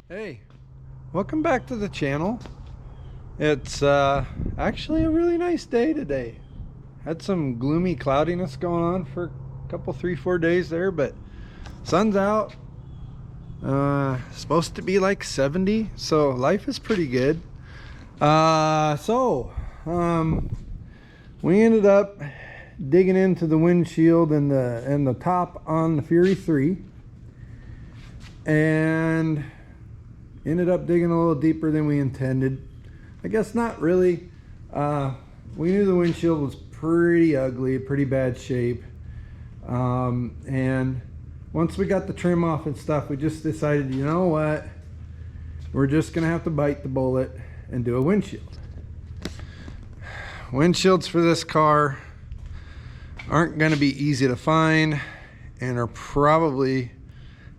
Hey, welcome back to the channel. It's actually a really nice day today. Had some gloomy cloudiness going on for a couple, 3-4 days there, but sun's out. Supposed to be like 70, so life is pretty good. We ended up digging into the windshield and the top on the Fury 3, and ended up digging a little deeper than we intended. I guess not really. We knew the windshield was pretty ugly, pretty bad shape. And once we got the trim off and stuff, we just decided, you know what? We're just gonna have to bite the bullet and do a windshield. Windshields for this car aren't gonna be easy to find and are probably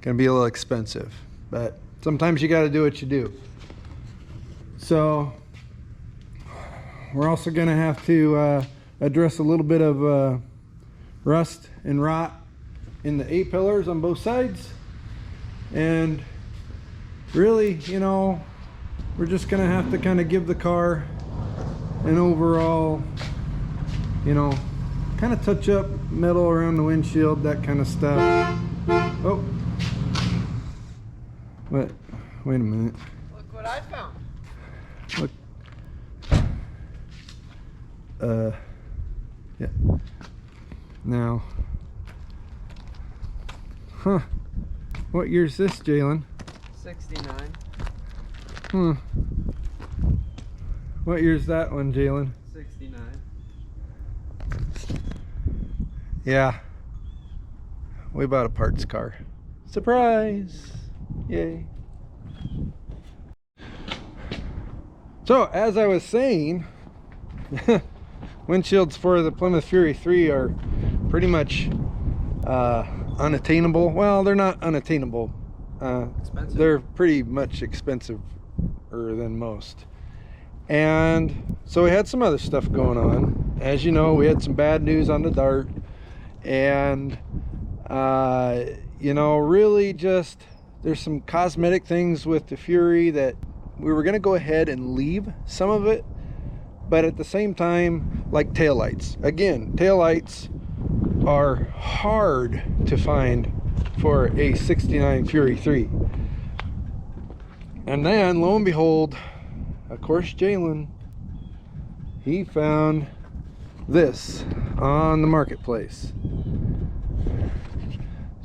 gonna be a little expensive, but sometimes you got to do what you do. So we're also going to have to address a little bit of rust and rot in the A-pillars on both sides. And really, you know, we're just going to have to kind of give the car an overall, you know, kind of touch up metal around the windshield, that kind of stuff. Oh. What? Wait a minute. Look what I found. Look. Yeah. Now. Huh. What year's this, Jalen? 69. What year's that one, Jalen? 69. Yeah. We bought a parts car. Surprise! Yay. So, as I was saying, windshields for the Plymouth Fury 3 are pretty much unattainable. Well, they're not unattainable. Expensive. They're pretty much expensive than most. And so we had some other stuff going on. As you know, we had some bad news on the Dart. And, you know, really just there's some cosmetic things with the Fury that we were going to go ahead and leave some of it, but at the same time, like taillights. Again, taillights are hard to find for a 69 Fury 3. And then, lo and behold, of course, Jalen, he found this on the marketplace.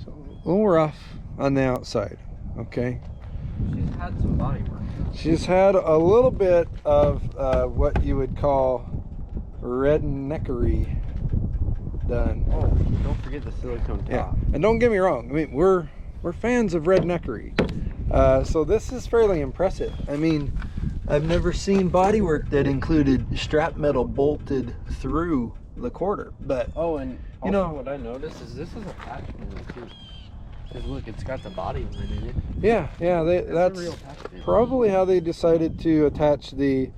So, a little rough on the outside, okay? She's had some body work. She's had a little bit of what you would call redneckery done. Oh, don't forget the silicone top. Yeah, and don't get me wrong. I mean, we're fans of redneckery, so this is fairly impressive. I mean, I've never seen bodywork that included strap metal bolted through the quarter. But Oh, and also you know what I noticed is this is attachment too. Because look, it's got the body line in it. yeah, that's a real attachment. probably how they decided to attach the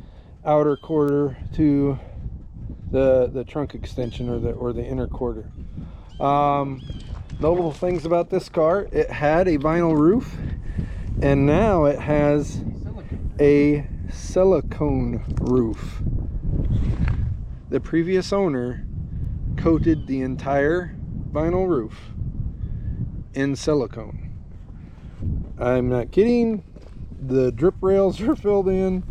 outer quarter to the trunk extension or the inner quarter. Notable things about this car: it had a vinyl roof, and now it has a silicone roof. The previous owner coated the entire vinyl roof in silicone. I'm not kidding. The drip rails are filled in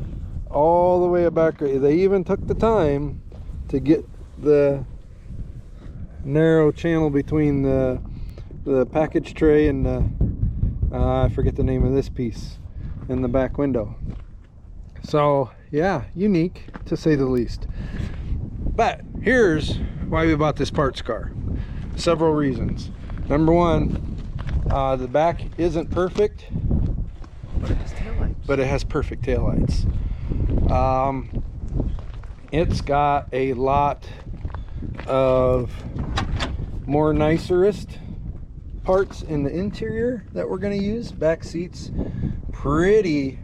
all the way back. They even took the time to get the narrow channel between the package tray and the I forget the name of this piece in the back window. So yeah, unique to say the least. But here's why we bought this parts car. Several reasons. Number one, the back isn't perfect, But it has taillights. but it has perfect taillights. It's got a lot of more nicerest parts in the interior that we're going to use. Back seats, pretty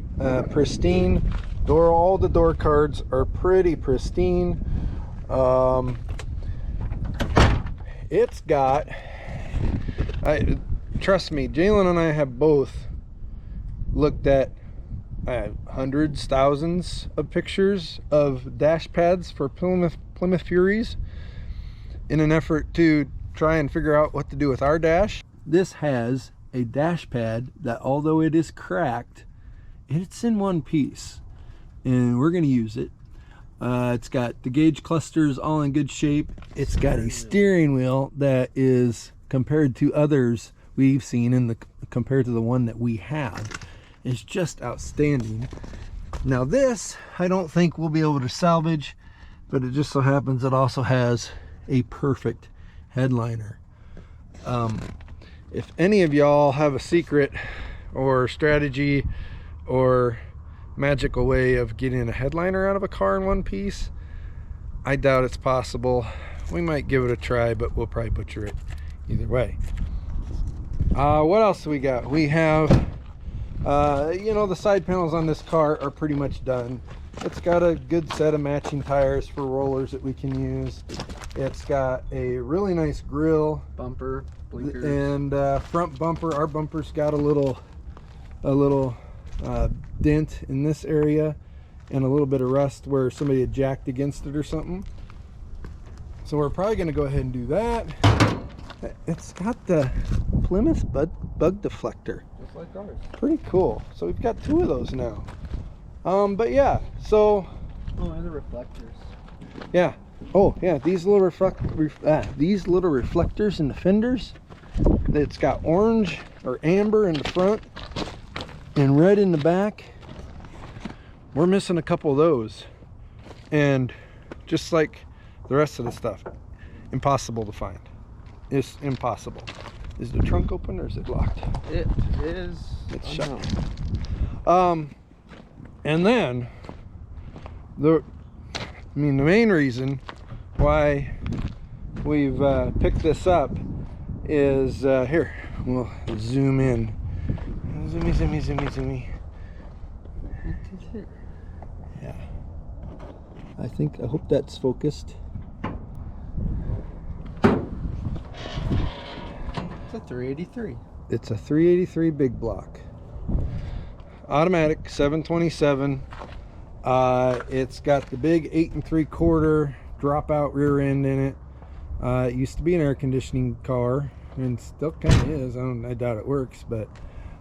pristine. All the door cards are pretty pristine. It's got, trust me, Jalen and I have both looked at hundreds, thousands of pictures of dash pads for Plymouth Furies in an effort to try and figure out what to do with our dash. This has a dash pad that, although it is cracked, it's in one piece, and we're going to use it. It's got the gauge clusters all in good shape. It's got a steering wheel that is, compared to others we've seen compared to the one that we have, is just outstanding. Now this, I don't think we'll be able to salvage, but it just so happens it also has a perfect headliner. If any of y'all have a secret or strategy or magical way of getting a headliner out of a car in one piece, I doubt it's possible. We might give it a try, but we'll probably butcher it either way. What else do we got? We have you know, the side panels on this car are pretty much done. It's got a good set of matching tires for rollers that we can use. It's got a really nice grille, Bumper, blinkers, and front bumper. Our bumper's got a little dent in this area and a little bit of rust where somebody had jacked against it or something. So we're probably going to go ahead and do that. It's got the Plymouth bug deflector. just like ours. Pretty cool. So we've got 2 of those now. But yeah, so Oh, and the reflectors. yeah. Oh yeah, these little reflectors in the fenders. It's got orange or amber in the front and red in the back. We're missing a couple of those, and just like the rest of the stuff, impossible to find. It's impossible. Is the trunk open or is it locked? It is. It's shut. And then the main reason why we've picked this up is here. We'll zoom in. Zoomy. Yeah. I hope that's focused. It's a 383. It's a 383 big block. Automatic 727. It's got the big 8 3/4 dropout rear end in it. It used to be an air conditioning car, and still kind of is. I doubt it works, but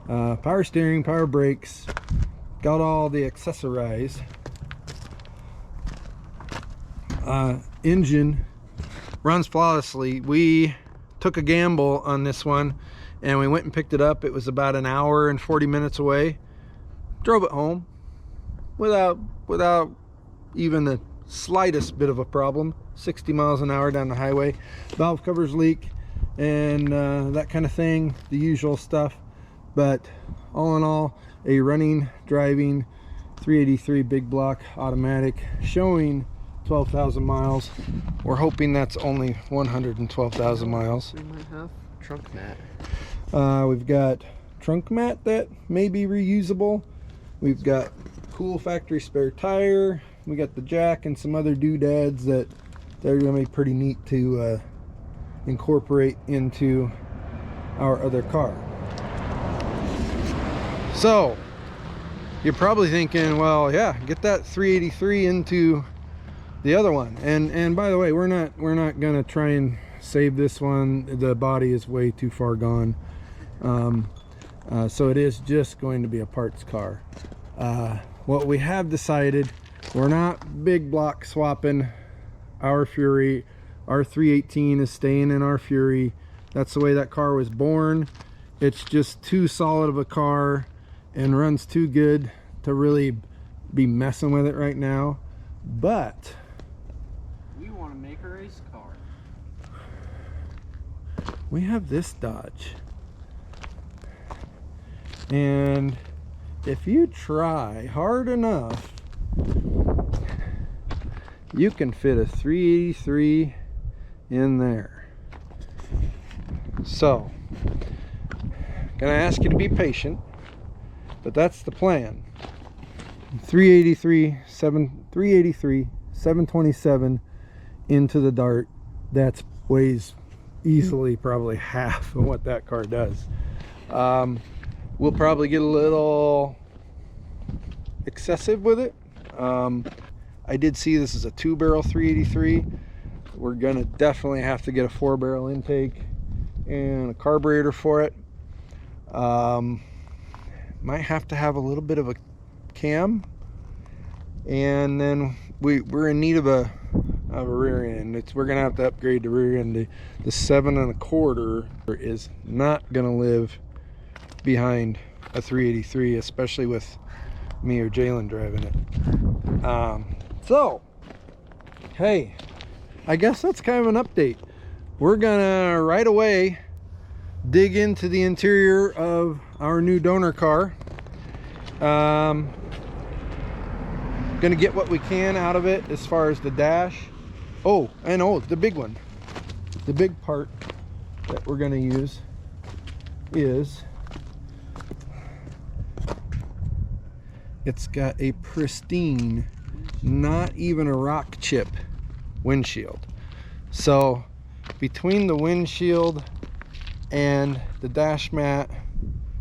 power steering, power brakes, got all the accessories. Engine runs flawlessly. We took a gamble on this one, and we went and picked it up. It was about an hour and 40 minutes away. Drove it home without even the slightest bit of a problem. 60 miles an hour down the highway. Valve covers leak and that kind of thing, the usual stuff. But all in all, a running, driving 383 big block automatic, showing 12,000 miles. We're hoping that's only 112,000 miles. We might have trunk mat. We've got trunk mat that may be reusable. We've got cool factory spare tire. We got the jack and some other doodads that they're going to be pretty neat to incorporate into our other car. So you're probably thinking, well, yeah, get that 383 into the other one. And by the way, we're not going to try and save this one. The body is way too far gone. So it is just going to be a parts car. What we have decided, we're not big block swapping our Fury. Our 318 is staying in our Fury. That's the way that car was born. It's just too solid of a car and runs too good to really be messing with it right now. But we want to make a race car. We have this Dodge, and if you try hard enough, you can fit a 383 in there. So gonna ask you to be patient, but that's the plan. 383 727 into the Dart. That weighs easily probably half of what that car does. we'll probably get a little excessive with it. I did see this is a 2-barrel 383. We're gonna definitely have to get a 4-barrel intake and a carburetor for it. Might have to have a little bit of a cam, and then we're in need of a rear end. We're gonna have to upgrade the rear end. The 7 1/4 is not gonna live behind a 383, especially with me or Jalen driving it. So hey, I guess that's kind of an update. We're gonna right away dig into the interior of our new donor car. Gonna get what we can out of it as far as the dash. Oh, and the big one, the big part that we're gonna use is it's got a pristine, not even a rock chip windshield. So between the windshield and the dash mat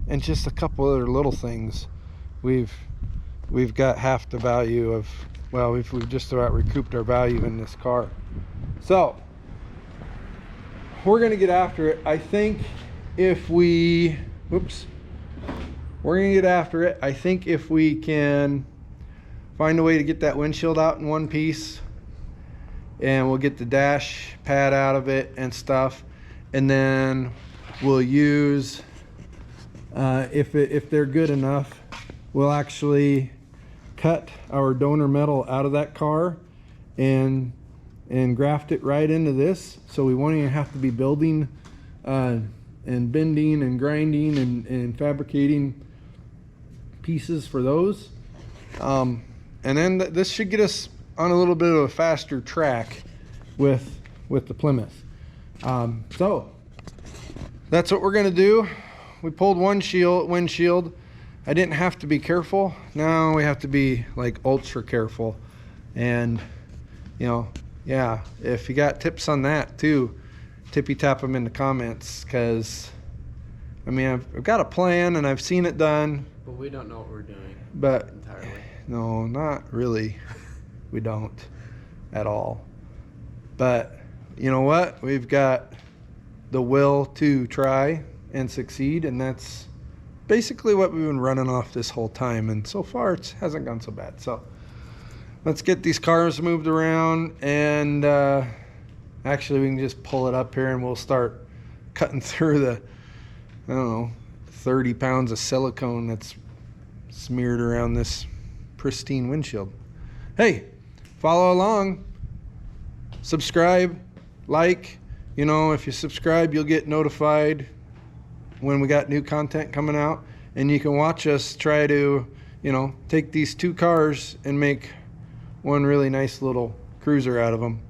and just a couple other little things, we've got half the value of, well, we've just about recouped our value in this car. So we're gonna get after it. I think if we we're gonna get after it. I think if we can find a way to get that windshield out in one piece, and we'll get the dash pad out of it and stuff, and then we'll use if they're good enough, we'll actually cut our donor metal out of that car and graft it right into this, so we won't even have to be building and bending and grinding and fabricating pieces for those. And then this should get us on a little bit of a faster track with the Plymouth. So that's what we're gonna do. We pulled one windshield. I didn't have to be careful. Now we have to be like ultra careful. And you know, yeah, if you got tips on that too, tippy tap them in the comments, because I mean, I've got a plan and I've seen it done, but we don't know what we're doing. But entirely. No, not really. We don't at all. But you know what? We've got the will to try and succeed, and that's basically what we've been running off this whole time, and so far it hasn't gone so bad. So let's get these cars moved around, and actually we can just pull it up here and we'll start cutting through the, I don't know, 30 pounds of silicone that's smeared around this pristine windshield. Hey, follow along, subscribe, like. You know, if you subscribe, you'll get notified when we got new content coming out, and you can watch us try to, you know, take these two cars and make one really nice little cruiser out of them,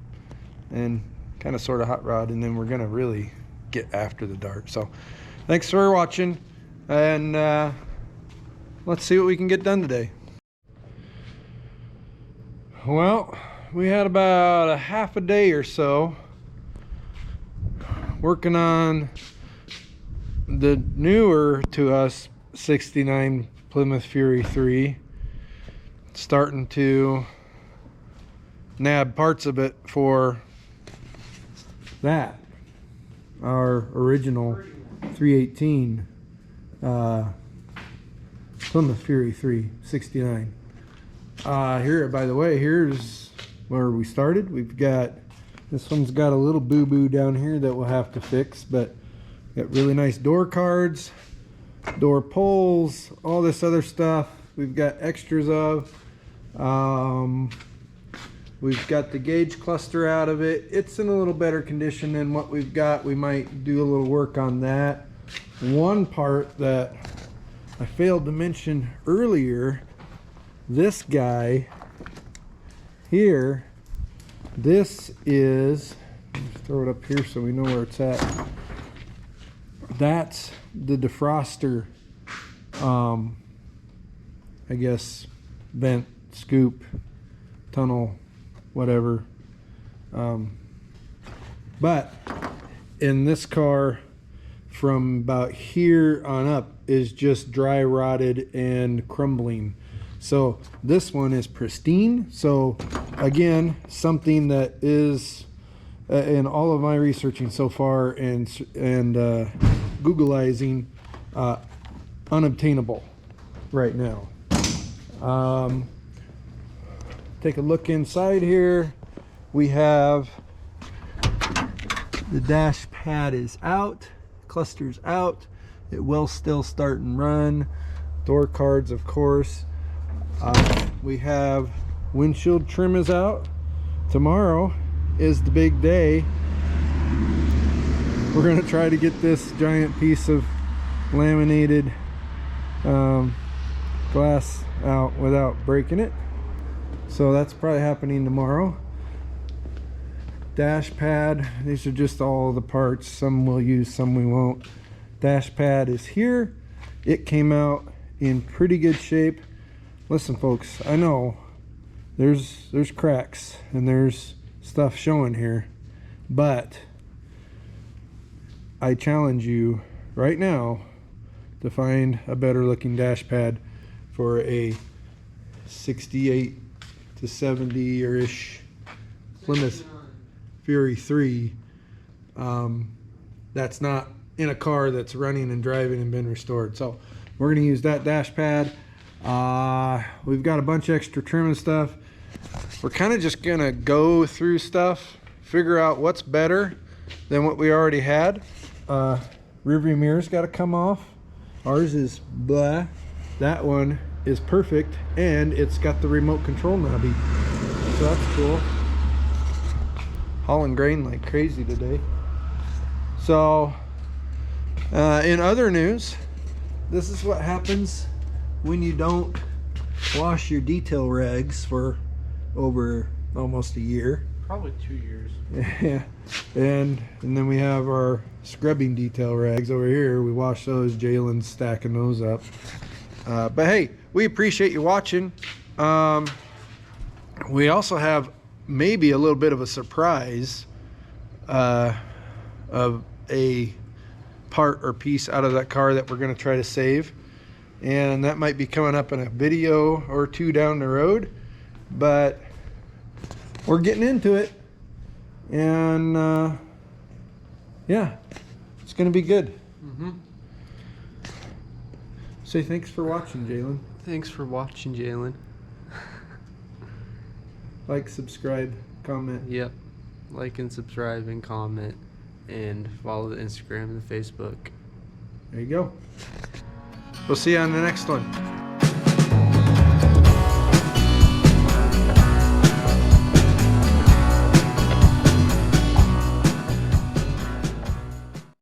and kind of sort of hot rod, and then we're gonna really get after the dart. So thanks for watching, and let's see what we can get done today. Well, we had about a half a day or so working on the newer to us 69 Plymouth Fury 3, starting to nab parts of it for that, our original 318 Plymouth Fury 3 69. Here, by the way, here's where we started. We've got, this one's got a little boo-boo down here that we'll have to fix, but got really nice door cards, door pulls, all this other stuff we've got extras of. We've got the gauge cluster out of it. It's in a little better condition than what we've got. We might do a little work on that. One part that I failed to mention earlier, this guy here, this is, let's throw it up here so we know where it's at. That's the defroster, I guess, vent, scoop, tunnel, whatever. But in this car, from about here on up is just dry rotted and crumbling. So this one is pristine. So again, something that is in all of my researching so far and Googleizing, unobtainable right now. Take a look inside here. We have the dash pad is out, cluster's out. It will still start and run. Door cards, of course. We have windshield trim is out. Tomorrow is the big day. We're gonna try to get this giant piece of laminated glass out without breaking it. So that's probably happening tomorrow. Dash pad, these are just all the parts. Some we'll use, some we won't. Dash pad is here. It came out in pretty good shape. Listen folks, I know there's cracks and there's stuff showing here, but I challenge you right now to find a better looking dash pad for a 68 to 70 or ish Plymouth Fury 3 that's not in a car that's running and driving and been restored. So we're going to use that dash pad. We've got a bunch of extra trim and stuff. We're kind of just going to go through stuff, figure out what's better than what we already had. Rear view mirror's got to come off. Ours is blah. That one is perfect, and it's got the remote control knobby, so that's cool. Hauling grain like crazy today. So in other news, this is what happens when you don't wash your detail rags for over almost a year. Probably 2 years. Yeah, and then we have our scrubbing detail rags over here. We wash those. Jalen's stacking those up. But hey, we appreciate you watching. We also have maybe a little bit of a surprise of a part or piece out of that car that we're going to try to save, and that might be coming up in a video or two down the road, but we're getting into it, and yeah, it's going to be good. Say thanks for watching, Jalen. Thanks for watching, Jalen. Like, subscribe, comment. Yep. Like and subscribe and comment, and follow the Instagram and the Facebook. There you go. We'll see you on the next one.